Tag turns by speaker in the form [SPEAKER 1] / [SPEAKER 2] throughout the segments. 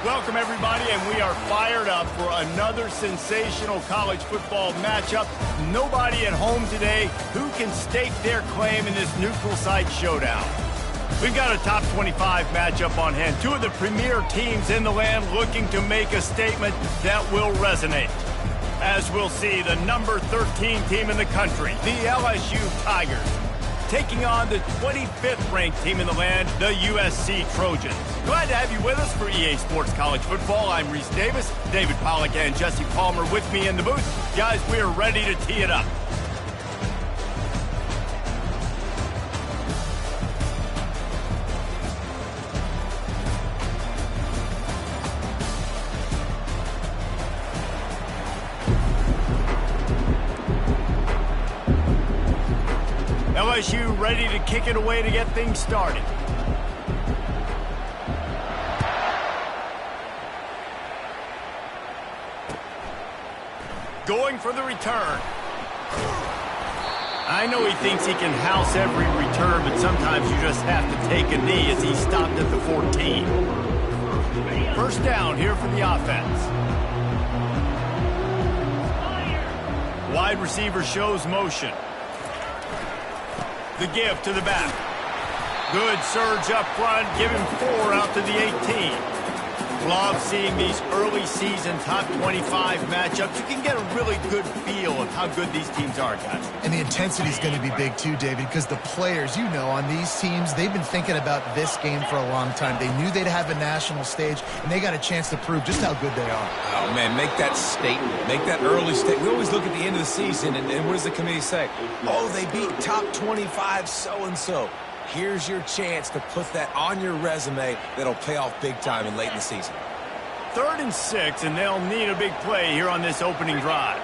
[SPEAKER 1] Welcome, everybody, and we are fired up for another sensational college football matchup. Nobody at home today who can stake their claim in this neutral site showdown. We've got a top 25 matchup on hand. Two of the premier teams in the land looking to make a statement that will resonate. As we'll see, the number 13 team in the country, the LSU Tigers, taking on the 25th ranked team in the land, the USC Trojans. Glad to have you with us for EA Sports College Football. I'm Reese Davis, David Pollack and Jesse Palmer with me in the booth. Guys, we are ready to tee it up. LSU ready to kick it away to get things started. Going for the return. I know he thinks he can house every return, but sometimes you just have to take a knee as he stopped at the 14. First down here for the offense. Wide receiver shows motion. The give to the back. Good surge up front. Give him 4 out to the 18. Love seeing these early season top 25 matchups. You can get a really good feel of how good these teams are, guys.
[SPEAKER 2] And the intensity is going to be big too, David, because the players, you know, on these teams, they've been thinking about this game for a long time. They knew they'd have a national stage, and they got a chance to prove just how good they are.
[SPEAKER 3] Oh, man, make that statement. Make that early statement. We always look at the end of the season, and what does the committee say? Oh, they beat top 25 so-and-so. Here's your chance to put that on your resume that'll pay off big time and late in the season.
[SPEAKER 1] 3rd and 6, and they'll need a big play here on this opening drive.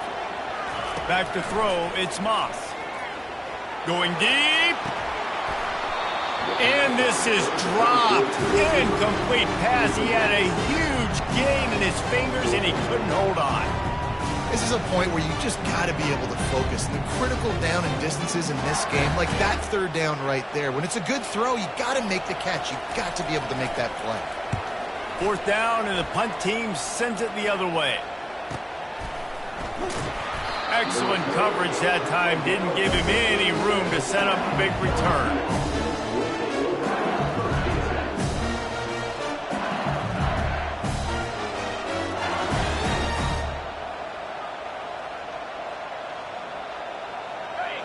[SPEAKER 1] Back to throw, it's Moss. Going deep. And this is dropped. Incomplete pass. He had a huge gain in his fingers, and he couldn't hold on.
[SPEAKER 2] This is a point where you just got to be able to focus. The critical down and distances in this game, like that 3rd down right there. When it's a good throw, you got to make the catch. You got to be able to make that play.
[SPEAKER 1] 4th down, and the punt team sends it the other way. Excellent coverage that time. Didn't give him any room to set up a big return.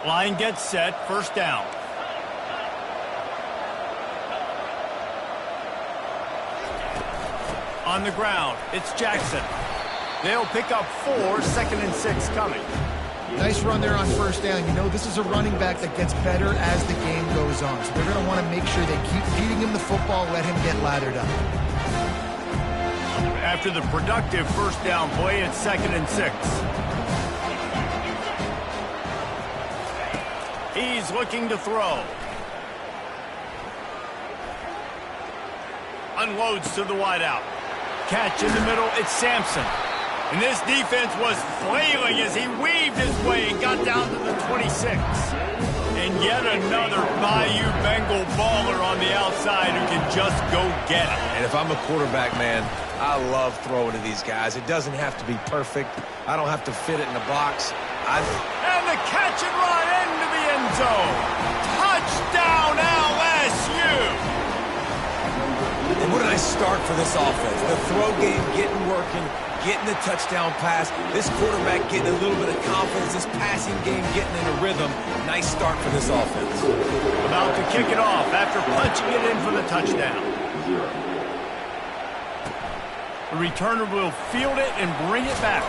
[SPEAKER 1] Line gets set, 1st down. On the ground, it's Jackson. They'll pick up 4, 2nd and 6 coming.
[SPEAKER 2] Nice run there on 1st down. You know, this is a running back that gets better as the game goes on. So they're going to want to make sure they keep feeding him the football, let him get lathered up.
[SPEAKER 1] After the productive 1st down play, it's 2nd and 6. He's looking to throw. Unloads to the wideout. Catch in the middle, it's Sampson. And this defense was flailing as he weaved his way and got down to the 26. And yet another Bayou Bengal baller on the outside who can just go get it.
[SPEAKER 3] And if I'm a quarterback, man, I love throwing to these guys. It doesn't have to be perfect. I don't have to fit it in the box.
[SPEAKER 1] And the catch and run into the end zone. Touchdown, LSU!
[SPEAKER 3] And what a nice start for this offense. The throw game getting working, getting the touchdown pass. This quarterback getting a little bit of confidence. This passing game getting in a rhythm. Nice start for this offense.
[SPEAKER 1] About to kick it off after punching it in for the touchdown. The returner will field it and bring it back.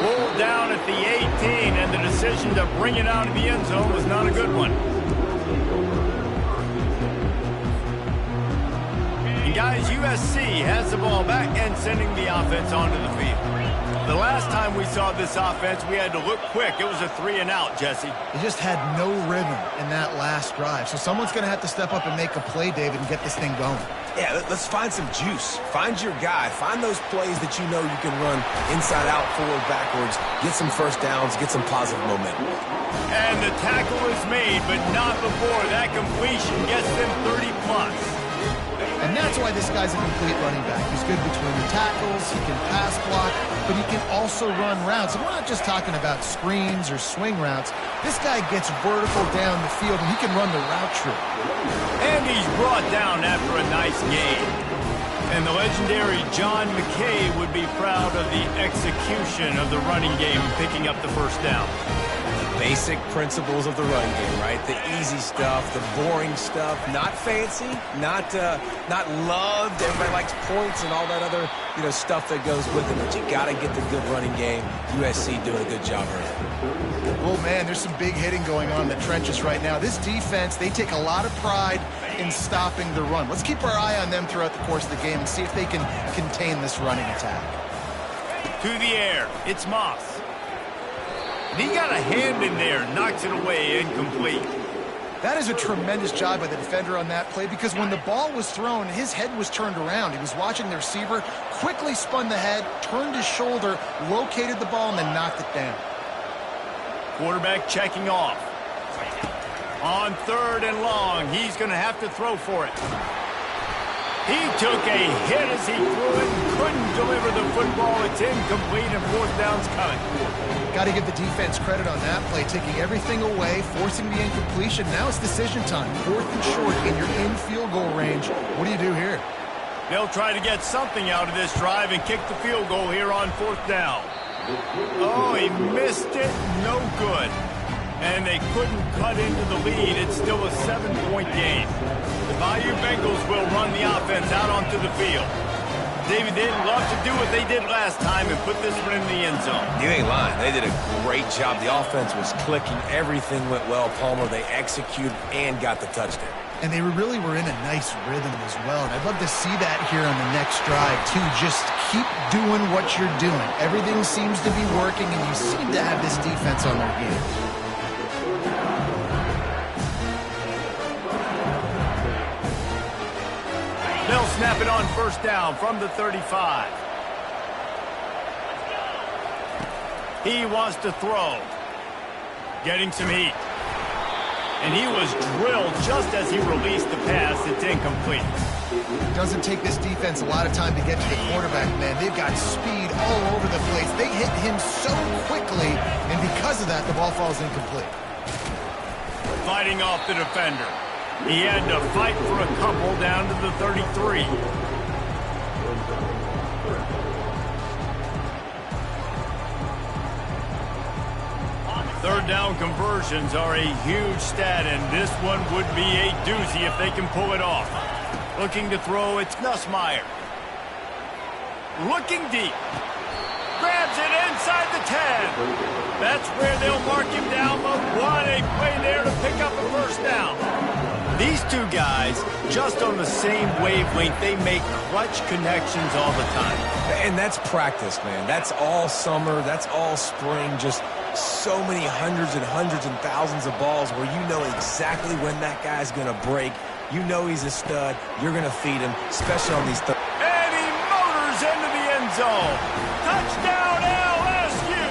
[SPEAKER 1] Rolled down at the 18, and the decision to bring it out of the end zone was not a good one. And guys, USC has the ball back and sending the offense onto the field. The last time we saw this offense, we had to look quick. It was a 3-and-out, Jesse.
[SPEAKER 2] They just had no rhythm in that last drive. So someone's going to have to step up and make a play, David, and get this thing going.
[SPEAKER 3] Yeah, let's find some juice. Find your guy. Find those plays that you know you can run inside out, forward, backwards. Get some 1st downs. Get some positive momentum.
[SPEAKER 1] And the tackle is made, but not before that completion gets them 30+.
[SPEAKER 2] And that's why this guy's a complete running back. He's good between the tackles, he can pass block, but he can also run routes. And we're not just talking about screens or swing routes. This guy gets vertical down the field, and he can run the route tree.
[SPEAKER 1] And he's brought down after a nice game. And the legendary John McKay would be proud of the execution of the running game, picking up the first down.
[SPEAKER 3] Basic principles of the run game, right? The easy stuff, the boring stuff, not fancy, not loved. Everybody likes points and all that other, stuff that goes with it. But you got to get the good running game. USC doing a good job early.
[SPEAKER 2] Oh, man, there's some big hitting going on in the trenches right now. This defense, they take a lot of pride in stopping the run. Let's keep our eye on them throughout the course of the game and see if they can contain this running attack.
[SPEAKER 1] To the air, it's Moss. And he got a hand in there, knocks it away, incomplete.
[SPEAKER 2] That is a tremendous job by the defender on that play, because when the ball was thrown, his head was turned around. He was watching the receiver, quickly spun the head, turned his shoulder, located the ball, and then knocked it down.
[SPEAKER 1] Quarterback checking off. On 3rd and long, he's going to have to throw for it. He took a hit as he threw it and couldn't deliver the football. It's incomplete, and 4th down's coming.
[SPEAKER 2] Got to give the defense credit on that play, taking everything away, forcing the incompletion. Now it's decision time. 4th and short, and you're in field goal range. What do you do here?
[SPEAKER 1] They'll try to get something out of this drive and kick the field goal here on 4th down. Oh, he missed it. No good. And they couldn't cut into the lead. It's still a 7-point game. The Bayou Bengals will run the offense out onto the field. David, they'd love to do what they did last time and put this one in the end zone.
[SPEAKER 3] You ain't lying. They did a great job. The offense was clicking. Everything went well, Palmer. They executed and got the touchdown.
[SPEAKER 2] And they really were in a nice rhythm as well. And I'd love to see that here on the next drive, too. Just keep doing what you're doing. Everything seems to be working, and you seem to have this defense on their heels.
[SPEAKER 1] They'll snap it on 1st down from the 35. He wants to throw. Getting some heat. And he was drilled just as he released the pass. It's incomplete.
[SPEAKER 2] It doesn't take this defense a lot of time to get to the quarterback, man. They've got speed all over the place. They hit him so quickly, and because of that, the ball falls incomplete.
[SPEAKER 1] Fighting off the defender. He had to fight for a couple down to the 33. Third down conversions are a huge stat, and this one would be a doozy if they can pull it off. Looking to throw, it's Nussmeier. Looking deep. Grabs it inside the 10. That's where they'll mark him down, but what a play there to pick up a 1st down. These two guys, just on the same wavelength, they make clutch connections all the time.
[SPEAKER 3] And that's practice, man. That's all summer. That's all spring. Just so many hundreds and thousands of balls where you know exactly when that guy's going to break. You know he's a stud. You're going to feed him, especially on these
[SPEAKER 1] and he motors into the end zone. Touchdown, LSU!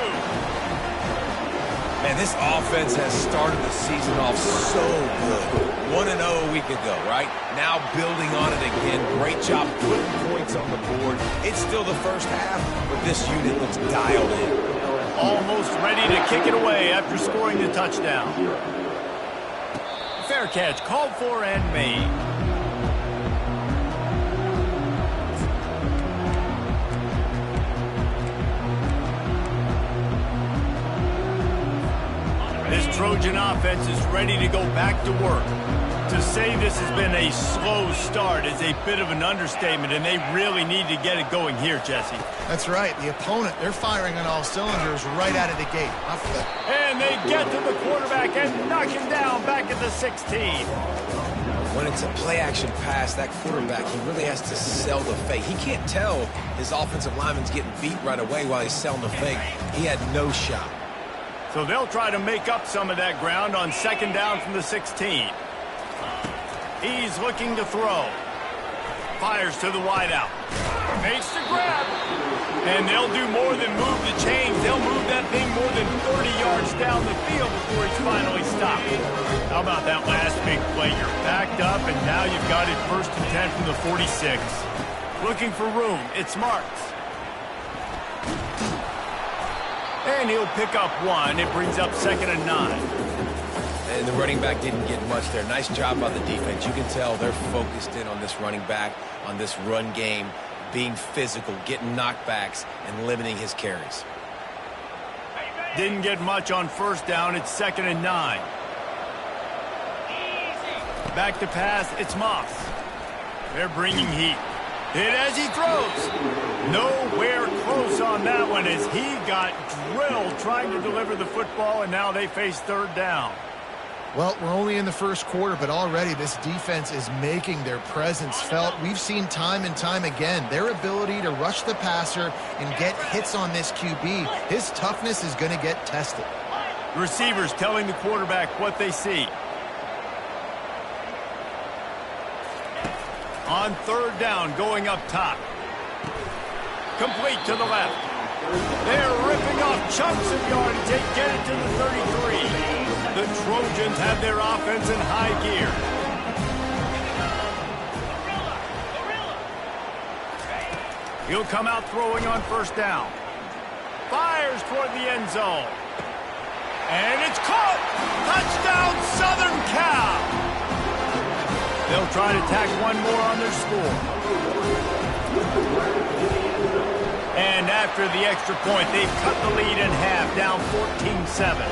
[SPEAKER 3] Man, this offense has started the season off so good. 1-0 a week ago, right? Now building on it again. Great job putting points on the board. It's still the first half, but this unit looks dialed in.
[SPEAKER 1] Almost ready to kick it away after scoring the touchdown. Fair catch, called for and made. This Trojan offense is ready to go back to work. To say this has been a slow start is a bit of an understatement, and they really need to get it going here, Jesse.
[SPEAKER 2] That's right. The opponent, they're firing on all cylinders right out of the gate.
[SPEAKER 1] And they get to the quarterback and knock him down back at the 16.
[SPEAKER 3] When it's a play-action pass, that quarterback, he really has to sell the fake. He can't tell his offensive lineman's getting beat right away while he's selling the fake. He had no shot.
[SPEAKER 1] So they'll try to make up some of that ground on 2nd down from the 16. He's looking to throw. Fires to the wideout. Makes the grab. And they'll do more than move the chains. They'll move that thing more than 30 yards down the field before he's finally stopped. How about that last big play. You're backed up, and now you've got it 1st and 10 from the 46. Looking for room. It's Marks. And he'll pick up 1. It brings up 2nd and 9.
[SPEAKER 3] And the running back didn't get much there. Nice job by the defense. You can tell they're focused in on this running back, on this run game, being physical, getting knockbacks, and limiting his carries.
[SPEAKER 1] Didn't get much on 1st down. It's 2nd and 9. Back to pass. It's Moss. They're bringing heat. Hit as he throws. Nowhere close on that one as he got drilled trying to deliver the football, and now they face 3rd down.
[SPEAKER 2] Well, we're only in the 1st quarter, but already this defense is making their presence felt. We've seen time and time again their ability to rush the passer and get hits on this QB. His toughness is going to get tested.
[SPEAKER 1] The receivers telling the quarterback what they see. On 3rd down, going up top. Complete to the left. They're ripping off chunks of yardage. They get it to the 33. The Trojans have their offense in high gear. He'll come out throwing on 1st down. Fires toward the end zone. And it's caught! Touchdown, Southern Cal! They'll try to tack 1 more on their score. And after the extra point, they've cut the lead in half, down 14-7.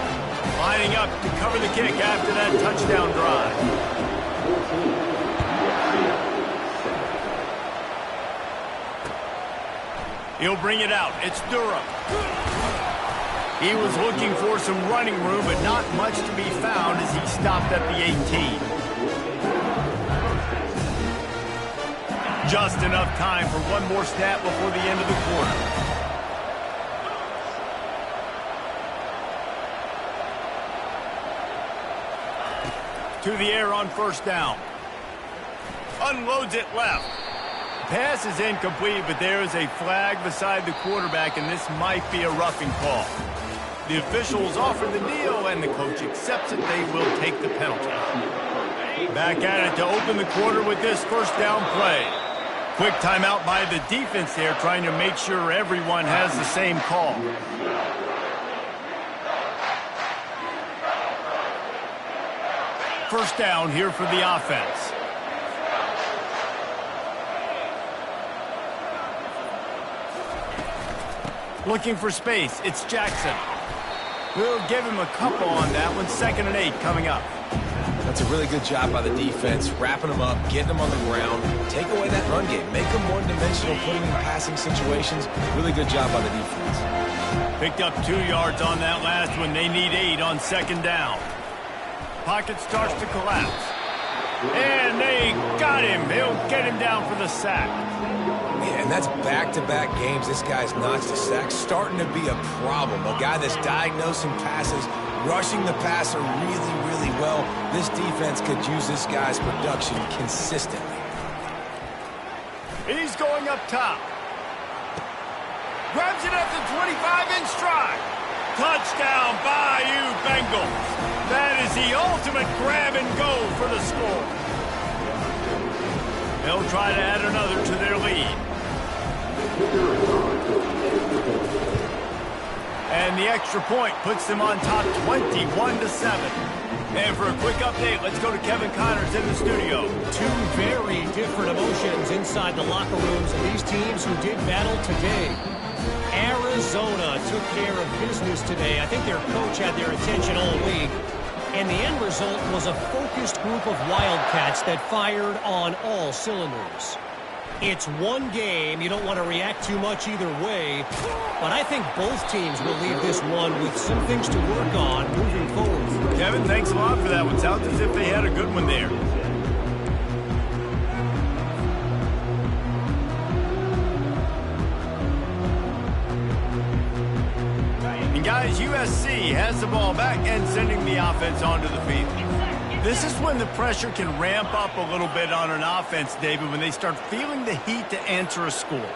[SPEAKER 1] Lining up to cover the kick after that touchdown drive. He'll bring it out. It's Durham. He was looking for some running room, but not much to be found as he stopped at the 18. Just enough time for 1 more snap before the end of the quarter. To the air on 1st down. Unloads it left. Pass is incomplete, but there is a flag beside the quarterback, and this might be a roughing call. The officials offer the kneel, and the coach accepts it. They will take the penalty. Back at it to open the quarter with this 1st down play. Quick timeout by the defense there, trying to make sure everyone has the same call. First down here for the offense. Looking for space. It's Jackson. We'll give him a couple on that one. 2nd and 8 coming up.
[SPEAKER 3] That's a really good job by the defense, wrapping them up, getting them on the ground, take away that run game, make them one-dimensional, put them in passing situations. Really good job by the defense.
[SPEAKER 1] Picked up 2 yards on that last one. They need 8 on 2nd down. Pocket starts to collapse. And they got him. They'll get him down for the sack.
[SPEAKER 3] Yeah, and that's back-to-back games. This guy's notched a sack, starting to be a problem. A guy that's diagnosing passes, rushing the passer really, really well. This defense could use this guy's production consistently.
[SPEAKER 1] He's going up top. Grabs it at the 25 in stride. Touchdown, Bayou Bengals. That is the ultimate grab and go for the score. They'll try to add another to their lead. And the extra point puts them on top 21-7. And for a quick update, let's go to Kevin Connors in the studio.
[SPEAKER 4] 2 very different emotions inside the locker rooms of these teams who did battle today. Arizona took care of business today. I think their coach had their attention all week. And the end result was a focused group of Wildcats that fired on all cylinders. It's one game. You don't want to react too much either way. But I think both teams will leave this one with some things to work on moving forward.
[SPEAKER 1] Kevin, thanks a lot for that one. Sounds as if they had a good one there. And guys, USC has the ball back and sending the offense onto the field. This is when the pressure can ramp up a little bit on an offense, David, when they start feeling the heat to answer a score.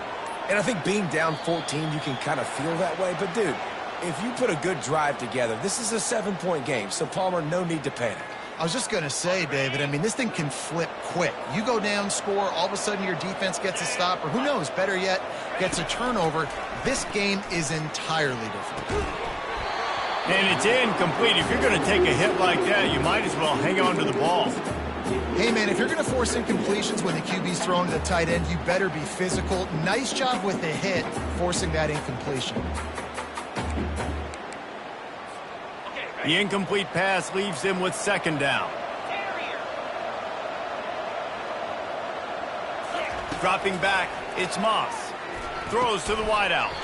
[SPEAKER 3] And I think being down 14, you can kind of feel that way. But, dude, if you put a good drive together, this is a 7-point game. So, Palmer, no need to panic.
[SPEAKER 2] I was just going to say, David, I mean, this thing can flip quick. You go down, score, all of a sudden your defense gets a stop, or who knows, better yet, gets a turnover. This game is entirely different.
[SPEAKER 1] And it's incomplete. If you're going to take a hit like that, you might as well hang on to the ball.
[SPEAKER 2] Hey, man, if you're going to force incompletions when the QB's throwing to the tight end, you better be physical. Nice job with the hit, forcing that incompletion.
[SPEAKER 1] The incomplete pass leaves him with second down. Dropping back, it's Moss. Throws to the wideout.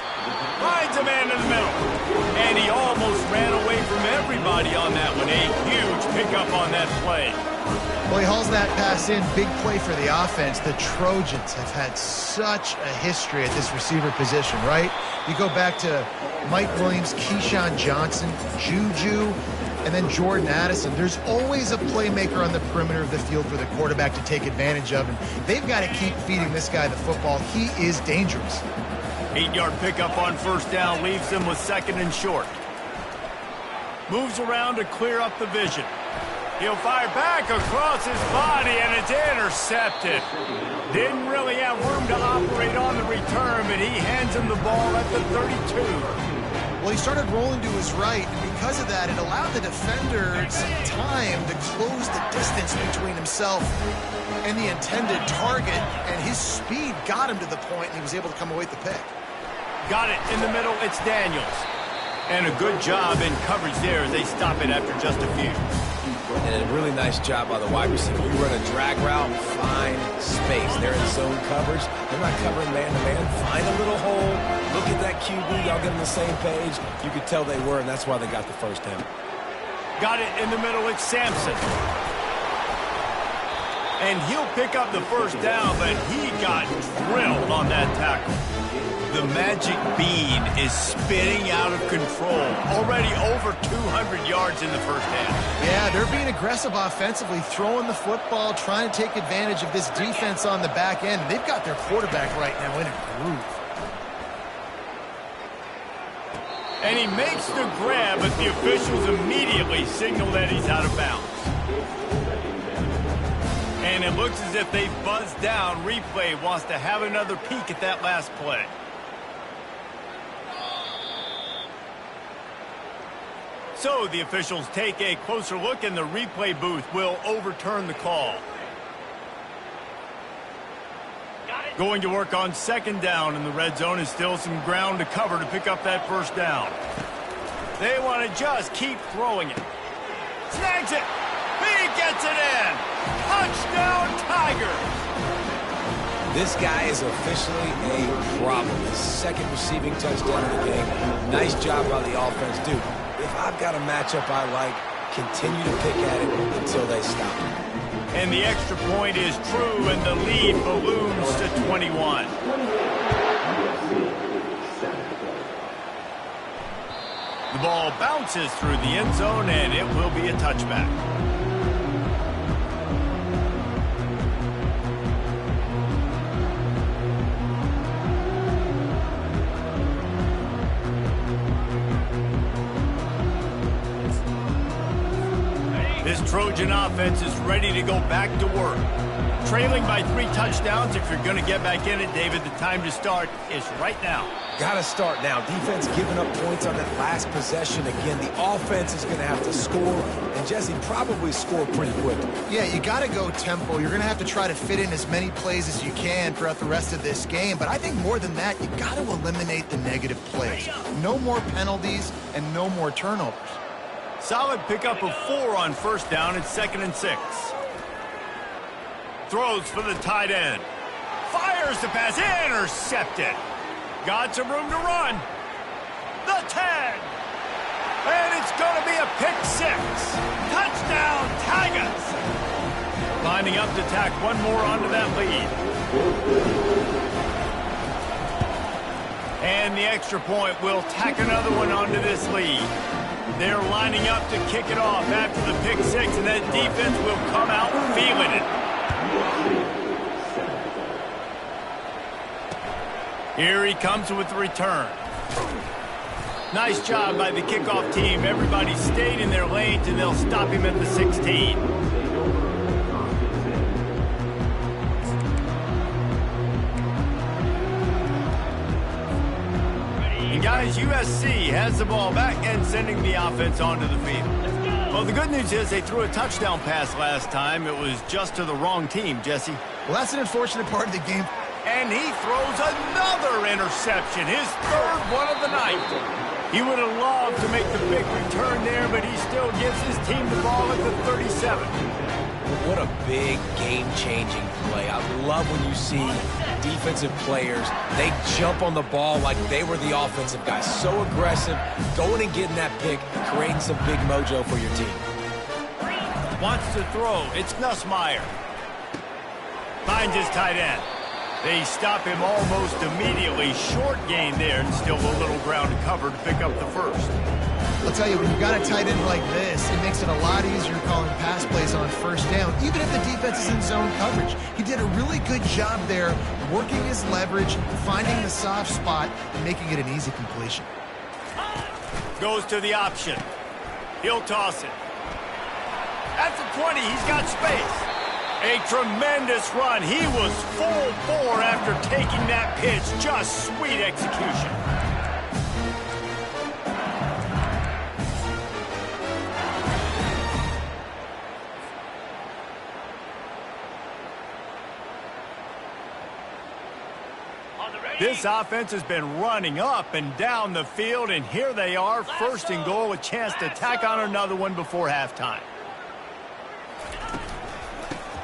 [SPEAKER 1] Finds a man in the middle. And he almost ran away from everybody on that one. A huge pickup on that play.
[SPEAKER 2] Well, he hauls that pass in. Big play for the offense. The Trojans have had such a history at this receiver position, right? You go back to Mike Williams, Keyshawn Johnson, Juju, and then Jordan Addison. There's always a playmaker on the perimeter of the field for the quarterback to take advantage of, and they've got to keep feeding this guy the football. He is dangerous.
[SPEAKER 1] 8-yard pickup on first down leaves him with second and short. Moves around to clear up the vision. He'll fire back across his body, and it's intercepted. Didn't really have room to operate on the return, but he hands him the ball at the 32.
[SPEAKER 2] Well, he started rolling to his right, and because of that, it allowed the defender some time to close the distance between himself and the intended target, and his speed got him to the point, and he was able to come away with the pick.
[SPEAKER 1] Got it in the middle, it's Daniels. And a good job in coverage there as they stop it after just a few.
[SPEAKER 3] And a really nice job by the wide receiver. You run a drag route, find space. They're in zone coverage. They're not covering man-to-man. Find a little hole. Look at that QB. Y'all get on the same page. You could tell they were, and that's why they got the first down.
[SPEAKER 1] Got it in the middle. It's Sampson. And he'll pick up the first down, but he got drilled on that tackle. The magic bean is spinning out of control. Already over 200 yards in the first half.
[SPEAKER 2] Yeah, they're being aggressive offensively, throwing the football, trying to take advantage of this defense on the back end. They've got their quarterback right now in a groove.
[SPEAKER 1] And he makes the grab, but the officials immediately signal that he's out of bounds. And it looks as if they buzzed down. Replay wants to have another peek at that last play. So the officials take a closer look, and the replay booth will overturn the call. Going to work on second down in the red zone, is still some ground to cover to pick up that first down. They want to just keep throwing it. Snags it. He gets it in. Touchdown, Tigers.
[SPEAKER 3] This guy is officially a problem. His second receiving touchdown of the game. Nice job by the offense, dude. If I've got a matchup I like, continue to pick at it until they stop.
[SPEAKER 1] And the extra point is true, and the lead balloons to 21. The ball bounces through the end zone, and it will be a touchback. This Trojan offense is ready to go back to work. Trailing by 3 touchdowns. If you're going to get back in it, David, the time to start is right now.
[SPEAKER 3] Got to start now. Defense giving up points on that last possession. Again, the offense is going to have to score, and Jesse probably score pretty quickly.
[SPEAKER 2] Yeah, you got to go tempo. You're going to have to try to fit in as many plays as you can throughout the rest of this game. But I think more than that, you got to eliminate the negative plays. No more penalties and no more turnovers.
[SPEAKER 1] Solid pickup of 4 on first down. It's 2nd and 6. Throws for the tight end. Fires the pass. Intercepted. Got some room to run. The 10. And it's going to be a pick 6. Touchdown, Tigers. Lining up to tack one more onto that lead. And the extra point will tack another one onto this lead. They're lining up to kick it off after the pick 6, and that defense will come out feeling it. Here he comes with the return. Nice job by the kickoff team. Everybody stayed in their lanes, and they'll stop him at the 16. And guys, USC has the ball back and sending the offense onto the field. Well, the good news is they threw a touchdown pass last time. It was just to the wrong team, Jesse.
[SPEAKER 2] Well, that's an unfortunate part of the game.
[SPEAKER 1] And he throws another interception, his third one of the night. He would have loved to make the big return there, but he still gives his team the ball at the 37.
[SPEAKER 3] What a big game-changing play. I love when you see defensive players, they jump on the ball like they were the offensive guys. So aggressive, going and getting that pick, creating some big mojo for your team.
[SPEAKER 1] Wants to throw. It's Nussmeier. Finds his tight end. They stop him almost immediately. Short gain there, and still a little ground to cover to pick up the first.
[SPEAKER 2] I'll tell you, when you've got a tight end like this, it makes it a lot easier calling pass plays on first down, even if the defense is in zone coverage. He did a really good job there, working his leverage, finding the soft spot, and making it an easy completion.
[SPEAKER 1] Goes to the option. He'll toss it. At the 20, he's got space. A tremendous run. He was full bore after taking that pitch. Just sweet execution. This offense has been running up and down the field, and here they are, first and goal, a chance to tack on another one before halftime.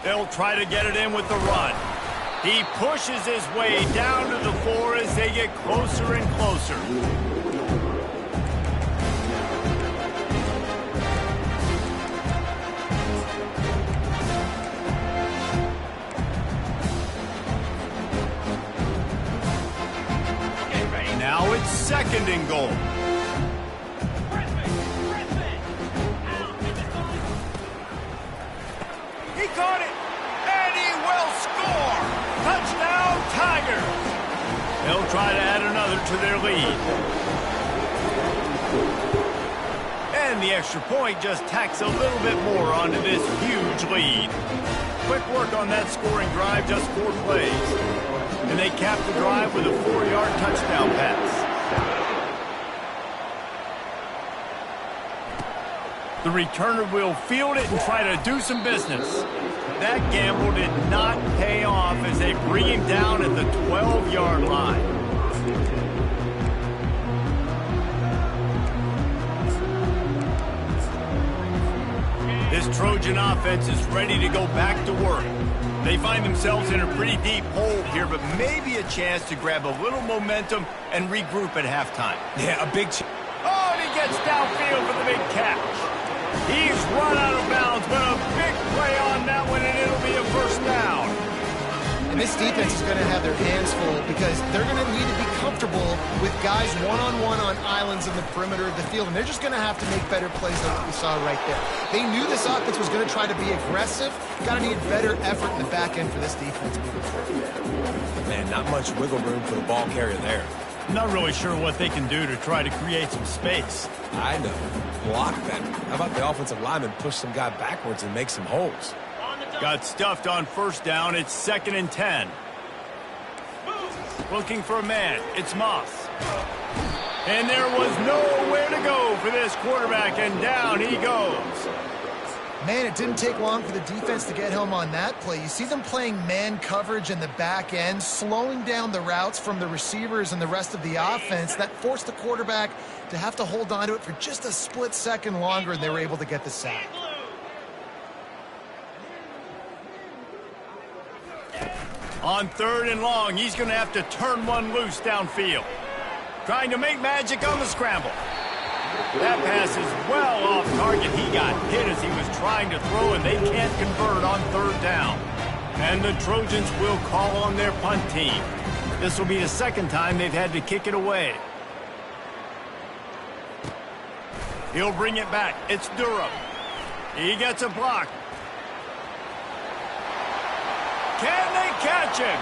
[SPEAKER 1] They'll try to get it in with the run. He pushes his way down to the 4 as they get closer and closer. Now it's second and goal. He caught it, and he will score. Touchdown, Tigers. They'll try to add another to their lead. And the extra point just tacks a little bit more onto this huge lead. Quick work on that scoring drive, just 4 plays. And they cap the drive with a 4-yard touchdown pass. The returner will field it and try to do some business. That gamble did not pay off as they bring him down at the 12-yard line. This Trojan offense is ready to go back to work. They find themselves in a pretty deep hole here, but maybe a chance to grab a little momentum and regroup at halftime.
[SPEAKER 3] Yeah, a big...
[SPEAKER 1] Oh, and he gets downfield for the big catch. He's run out of bounds, but a big play on that one, and it'll be a first down.
[SPEAKER 2] And this defense is going to have their hands full because they're going to need to be comfortable with guys one-on-one on islands in the perimeter of the field, and they're just going to have to make better plays like we saw right there. They knew this offense was going to try to be aggressive. Got to need better effort in the back end for this defense moving forward.
[SPEAKER 3] Man, not much wiggle room for the ball carrier there.
[SPEAKER 1] I'm not really sure what they can do to try to create some space.
[SPEAKER 3] I know. Block that. How about the offensive lineman push some guy backwards and make some holes?
[SPEAKER 1] Got stuffed on first down. It's 2nd and 10. Looking for a man. It's Moss. And there was nowhere to go for this quarterback, and down he goes.
[SPEAKER 2] Man, it didn't take long for the defense to get home on that play. You see them playing man coverage in the back end, slowing down the routes from the receivers and the rest of the offense. That forced the quarterback to have to hold on to it for just a split second longer, and they were able to get the sack.
[SPEAKER 1] On 3rd and long, he's going to have to turn one loose downfield. Trying to make magic on the scramble. That pass is well off target. He got hit as he was trying to throw, and they can't convert on 3rd down. And the Trojans will call on their punt team. This will be the 2nd time they've had to kick it away. He'll bring it back. It's Durham. He gets a block. Can they catch him?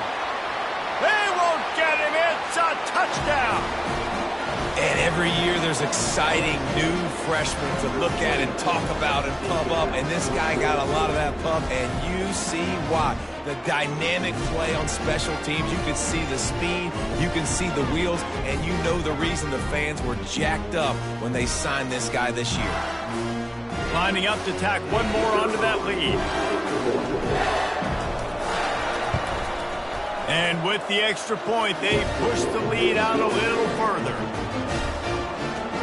[SPEAKER 1] They won't get him. It's a touchdown.
[SPEAKER 3] And every year there's exciting new freshmen to look at and talk about and pump up. And this guy got a lot of that pump, and you see why. The dynamic play on special teams. You can see the speed, you can see the wheels, and you know the reason the fans were jacked up when they signed this guy this year.
[SPEAKER 1] Lining up to tack one more onto that lead. And with the extra point, they push the lead out a little further.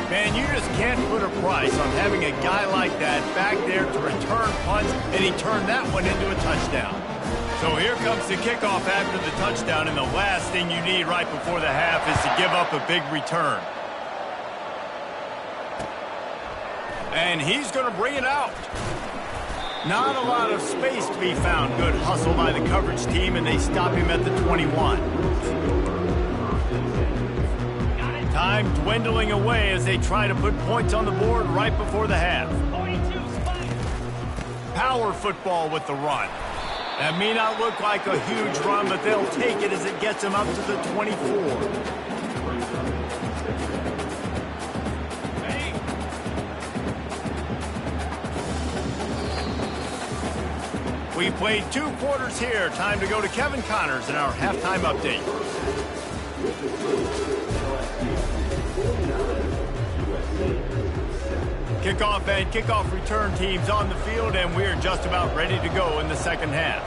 [SPEAKER 1] Man, you just can't put a price on having a guy like that back there to return punts, and he turned that one into a touchdown. So here comes the kickoff after the touchdown, and the last thing you need right before the half is to give up a big return. And he's going to bring it out. Not a lot of space to be found. Good hustle by the coverage team, and they stop him at the 21. Time dwindling away as they try to put points on the board right before the half. Power football with the run. That may not look like a huge run, but they'll take it as it gets them up to the 24. We played 2 quarters here. Time to go to Kevin Connors in our halftime update. Kickoff and kickoff return teams on the field, and we're just about ready to go in the second half.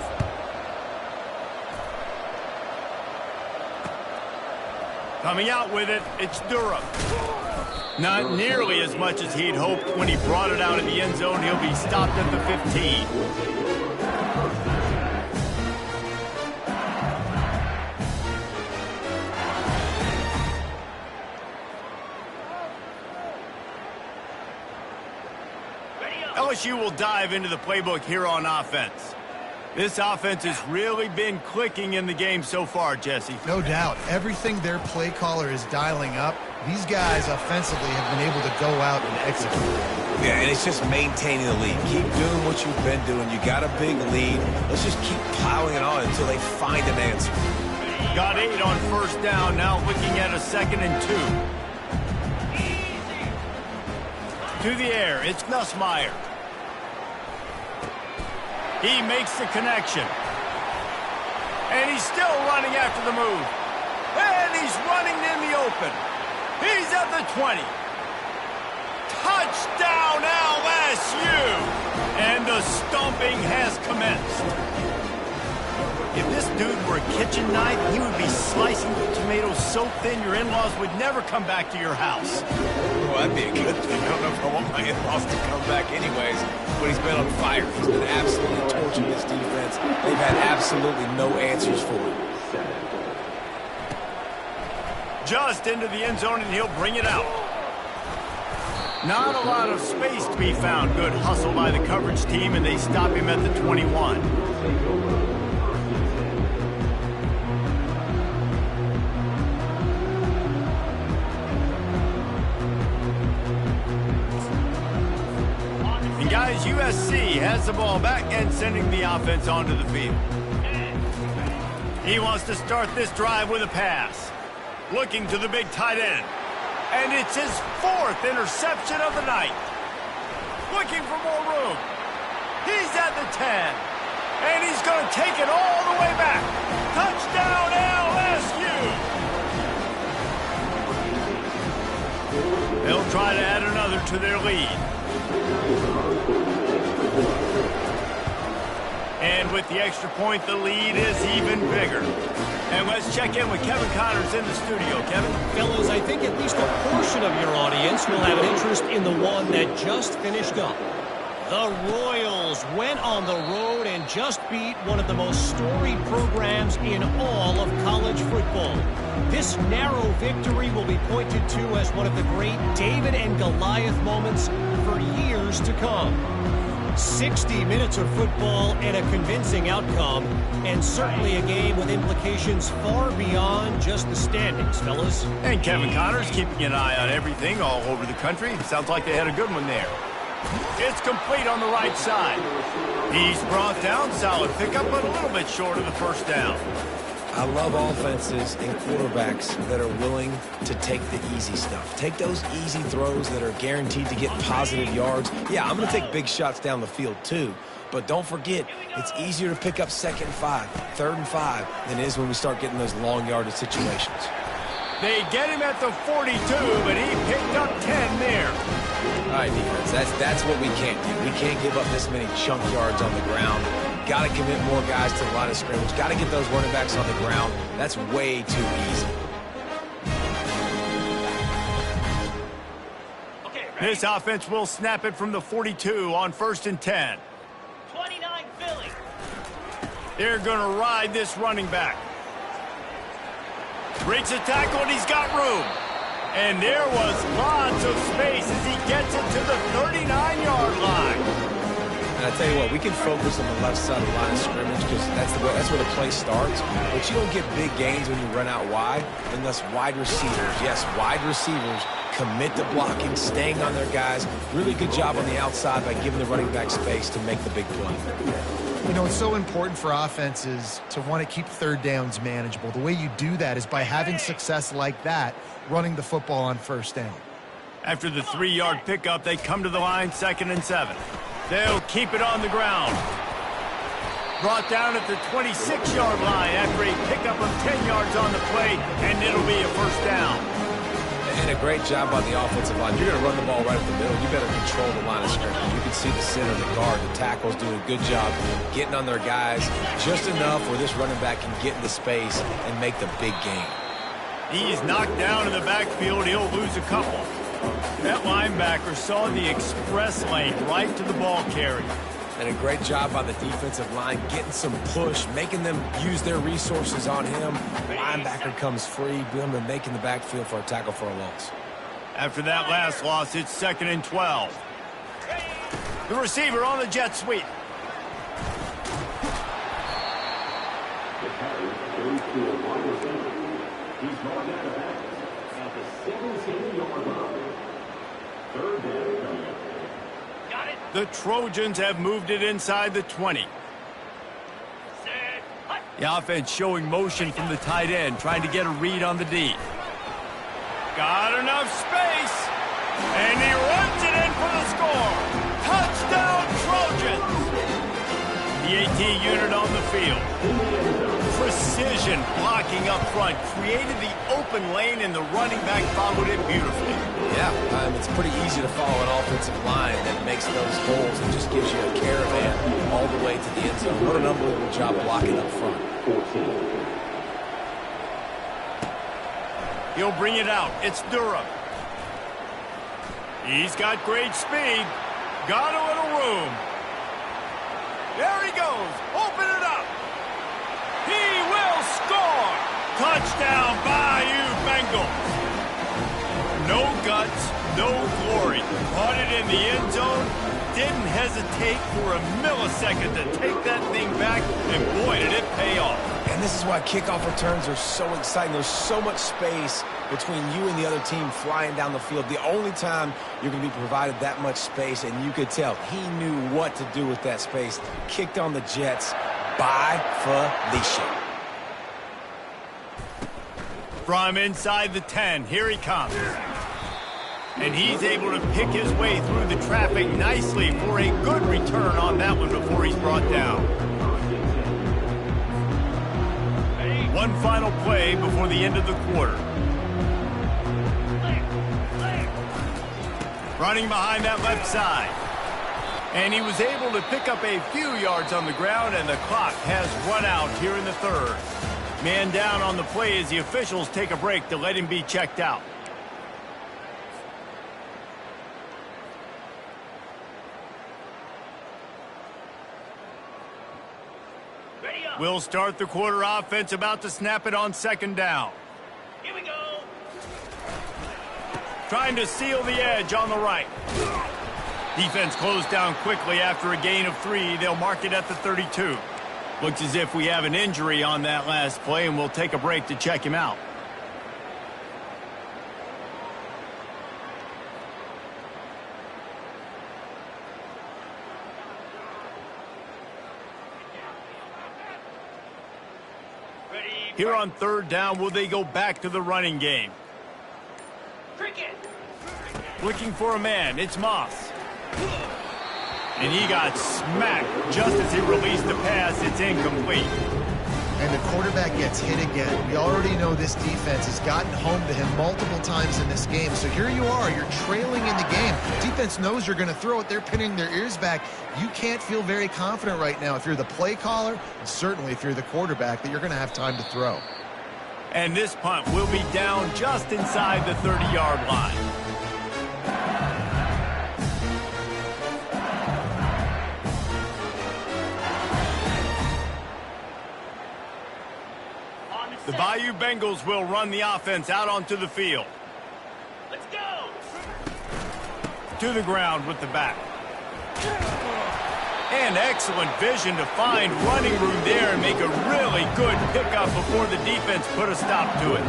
[SPEAKER 1] Coming out with it, it's Durham. Not nearly as much as he'd hoped when he brought it out of the end zone. He'll be stopped at the 15. LSU will dive into the playbook here on offense. This offense has really been clicking in the game so far, Jesse.
[SPEAKER 2] No doubt. Everything their play caller is dialing up, these guys offensively have been able to go out and execute.
[SPEAKER 3] Yeah, and it's just maintaining the lead. Keep doing what you've been doing. You got a big lead. Let's just keep piling it on until they find an answer.
[SPEAKER 1] Got 8 on first down. Now looking at a 2nd and 2. To the air, it's Nussmeier. He makes the connection. And he's still running after the move. And he's running in the open. He's at the 20. Touchdown, LSU! And the stomping has commenced. If this dude were a kitchen knife, he would be slicing the tomatoes so thin your in-laws would never come back to your house.
[SPEAKER 3] Well, that'd be a good thing. I don't know if I want my in-laws to come back anyways, but he's been on fire. He's been absolutely torching this defense. They've had absolutely no answers for him.
[SPEAKER 1] Just into the end zone, and he'll bring it out. Not a lot of space to be found. Good hustle by the coverage team, and they stop him at the 21. Guys, USC has the ball back and sending the offense onto the field. He wants to start this drive with a pass. Looking to the big tight end. And it's his 4th interception of the night. Looking for more room. He's at the 10. And he's going to take it all the way back. Touchdown, LSU! They'll try to add another to their lead. And with the extra point, the lead is even bigger. And let's check in with Kevin Connors in the studio. Kevin?
[SPEAKER 4] Fellas, I think at least a portion of your audience will have an interest in the one that just finished up. The Royals went on the road and just beat one of the most storied programs in all of college football. This narrow victory will be pointed to as one of the great David and Goliath moments for years to come. 60 minutes of football and a convincing outcome, and certainly a game with implications far beyond just the standings, fellas.
[SPEAKER 1] And Kevin Connors keeping an eye on everything all over the country. Sounds like they had a good one there. It's complete on the right side. He's brought down. Solid pickup, but a little bit short of the first down.
[SPEAKER 3] I love offenses and quarterbacks that are willing to take the easy stuff. Take those easy throws that are guaranteed to get positive yards. Yeah, I'm going to take big shots down the field too. But don't forget, it's easier to pick up 2nd and 5, 3rd and 5 than it is when we start getting those long yardage situations.
[SPEAKER 1] They get him at the 42, but he picked up 10 there.
[SPEAKER 3] All right, defense, that's what we can't do. We can't give up this many chunk yards on the ground. Got to commit more guys to the line of scrimmage. Got to get those running backs on the ground. That's way too easy.
[SPEAKER 1] This offense will snap it from the 42 on 1st and 10.
[SPEAKER 5] 29 Philly.
[SPEAKER 1] They're going to ride this running back. Breaks a tackle, and he's got room. And there was lots of space as he gets it to the 39-yard line.
[SPEAKER 3] And I tell you what, we can focus on the left side of the line of scrimmage because that's where the play starts. But you don't get big gains when you run out wide unless wide receivers, yes, wide receivers, commit to blocking, staying on their guys. Really good job on the outside by giving the running back space to make the big play.
[SPEAKER 2] You know, it's so important for offenses to want to keep 3rd downs manageable. The way you do that is by having success like that, running the football on 1st down.
[SPEAKER 1] After the 3-yard pickup, they come to the line 2nd and 7. They'll keep it on the ground. Brought down at the 26-yard line after a pickup of 10 yards on the play, and it'll be a 1st down.
[SPEAKER 3] And a great job by the offensive line. You're going to run the ball right up the middle. You better control the line of scrimmage. You can see the center, the guard, the tackles doing a good job getting on their guys just enough where this running back can get into space and make the big gain.
[SPEAKER 1] He's knocked down in the backfield. He'll lose a couple. That linebacker saw the express lane right to the ball carrier.
[SPEAKER 3] And a great job by the defensive line getting some push, making them use their resources on him. The linebacker comes free, boom, and making the backfield for a tackle for a loss.
[SPEAKER 1] After that last loss, it's 2nd and 12. The receiver on the jet sweep. The Trojans have moved it inside the 20. The offense showing motion from the tight end, trying to get a read on the D. Got enough space, and he runs it in for the score. Touchdown, Trojans! The AT unit on the field. Precision blocking up front, created the open lane, and the running back followed it beautifully.
[SPEAKER 3] Yeah, it's pretty easy to follow an offensive line that makes those holes and just gives you a caravan all the way to the end zone. What an unbelievable job blocking up front.
[SPEAKER 1] He'll bring it out. It's Durham. He's got great speed. Got a little room. There he goes. Open it up. He will score. Touchdown, Bayou Bengals. No guts, no glory. Caught it in the end zone. Didn't hesitate for a millisecond to take that thing back, and boy, did it pay off.
[SPEAKER 3] And this is why kickoff returns are so exciting. There's so much space between you and the other team flying down the field. The only time you're going to be provided that much space, and you could tell he knew what to do with that space. Kicked on the Jets by Felicia.
[SPEAKER 1] From inside the 10, here he comes. And he's able to pick his way through the traffic nicely for a good return on that one before he's brought down. One final play before the end of the quarter. Running behind that left side. And he was able to pick up a few yards on the ground, and the clock has run out here in the 3rd. Man down on the play as the officials take a break to let him be checked out. We'll start the quarter. Offense about to snap it on 2nd down.
[SPEAKER 5] Here we go.
[SPEAKER 1] Trying to seal the edge on the right. Defense closed down quickly after a gain of 3. They'll mark it at the 32. Looks as if we have an injury on that last play, and we'll take a break to check him out. Here on third down, will they go back to the running game?
[SPEAKER 5] Cricket.
[SPEAKER 1] Looking for a man, it's Moss. And he got smacked just as he released the pass. It's incomplete.
[SPEAKER 2] And the quarterback gets hit again. We already know this defense has gotten home to him multiple times in this game. So here you are, you're trailing in the game. Defense knows you're going to throw it. They're pinning their ears back. You can't feel very confident right now if you're the play caller, and certainly if you're the quarterback, that you're going to have time to throw.
[SPEAKER 1] And this punt will be down just inside the 30-yard line. The Bayou Bengals will run the offense out onto the field.
[SPEAKER 5] Let's go.
[SPEAKER 1] To the ground with the back. And excellent vision to find running room there and make a really good pickup before the defense put a stop to it.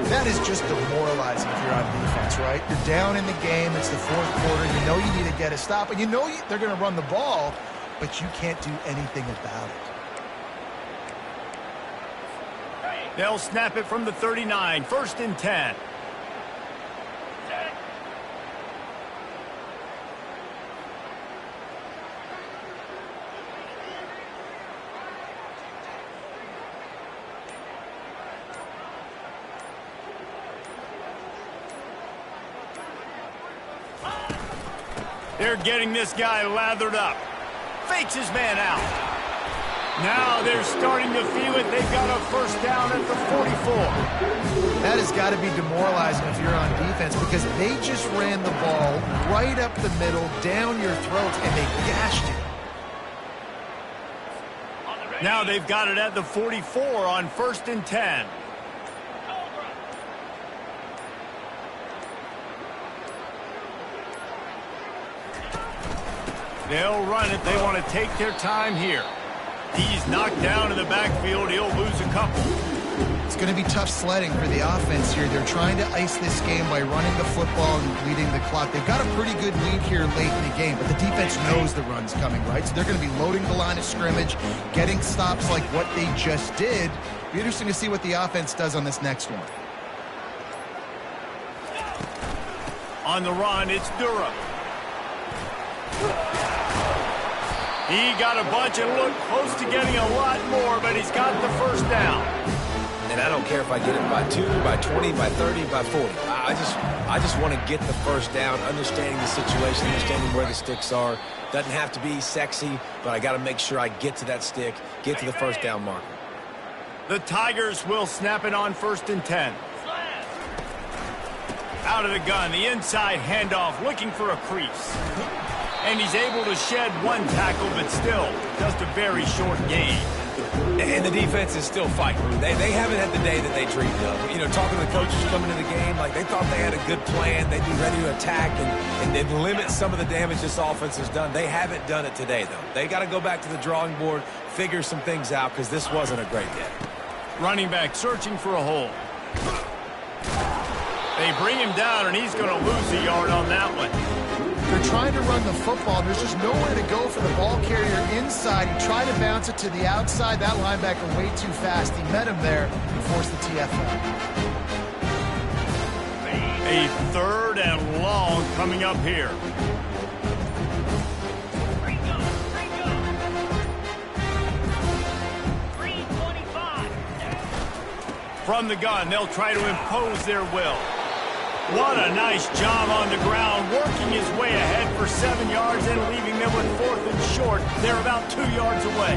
[SPEAKER 2] That is just demoralizing if you're on defense, right? You're down in the game. It's the fourth quarter. You know you need to get a stop, and you know they're going to run the ball, but you can't do anything about it.
[SPEAKER 1] They'll snap it from the 39, 1st and 10. They're getting this guy lathered up. Fakes his man out. Now they're starting to feel it. They've got a first down at the 44.
[SPEAKER 2] That has got to be demoralizing if you're on defense because they just ran the ball right up the middle, down your throats, and they gashed you.
[SPEAKER 1] Now they've got it at the 44 on 1st and 10. They'll run it. They want to take their time here. He's knocked down in the backfield. He'll lose a couple.
[SPEAKER 2] It's going to be tough sledding for the offense here. They're trying to ice this game by running the football and leading the clock. They've got a pretty good lead here late in the game, but the defense knows the run's coming, right? So they're going to be loading the line of scrimmage, getting stops like what they just did. Be interesting to see what the offense does on this next one.
[SPEAKER 1] On the run, it's Durham. He got a bunch and looked close to getting a lot more, but he's got the first down.
[SPEAKER 3] And I don't care if I get it by 2, by 20, by 30, by 40. I just want to get the first down, understanding the situation, understanding where the sticks are. Doesn't have to be sexy, but I got to make sure I get to that stick, get to the first down marker.
[SPEAKER 1] The Tigers will snap it on 1st and 10. Out of the gun, the inside handoff, looking for a crease. And he's able to shed one tackle, but still just a very short gain.
[SPEAKER 3] And the defense is still fighting. They haven't had the day that they dreamed of. You know, talking to the coaches coming into the game, like they thought they had a good plan. They'd be ready to attack and limit some of the damage this offense has done. They haven't done it today, though. They got to go back to the drawing board, figure some things out, because this wasn't a great day.
[SPEAKER 1] Running back searching for a hole. They bring him down, and he's going to lose a yard on that one.
[SPEAKER 2] They're trying to run the football. There's just nowhere to go for the ball carrier inside. He tried to bounce it to the outside. That linebacker way too fast. He met him there and forced the TFL.
[SPEAKER 1] A 3rd and long coming up here. From the gun, they'll try to impose their will. What a nice job on the ground, working his way ahead for 7 yards and leaving them with 4th and short. They're about 2 yards away.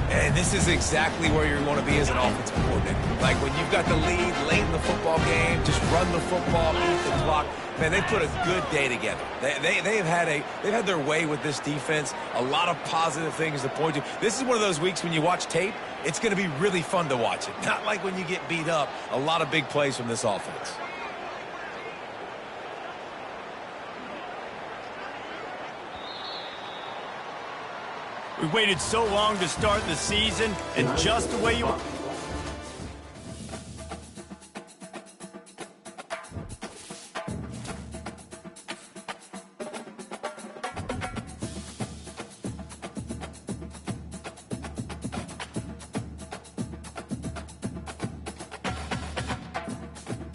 [SPEAKER 3] And this is exactly where you want to be as an offensive coordinator. Like when you've got the lead late in the football game, just run the football, eat the clock. Man, they put a good day together. They've had their way with this defense. A lot of positive things to point to. This is one of those weeks when you watch tape, it's going to be really fun to watch it. Not like when you get beat up. A lot of big plays from this offense.
[SPEAKER 1] We waited so long to start the season, and just the way you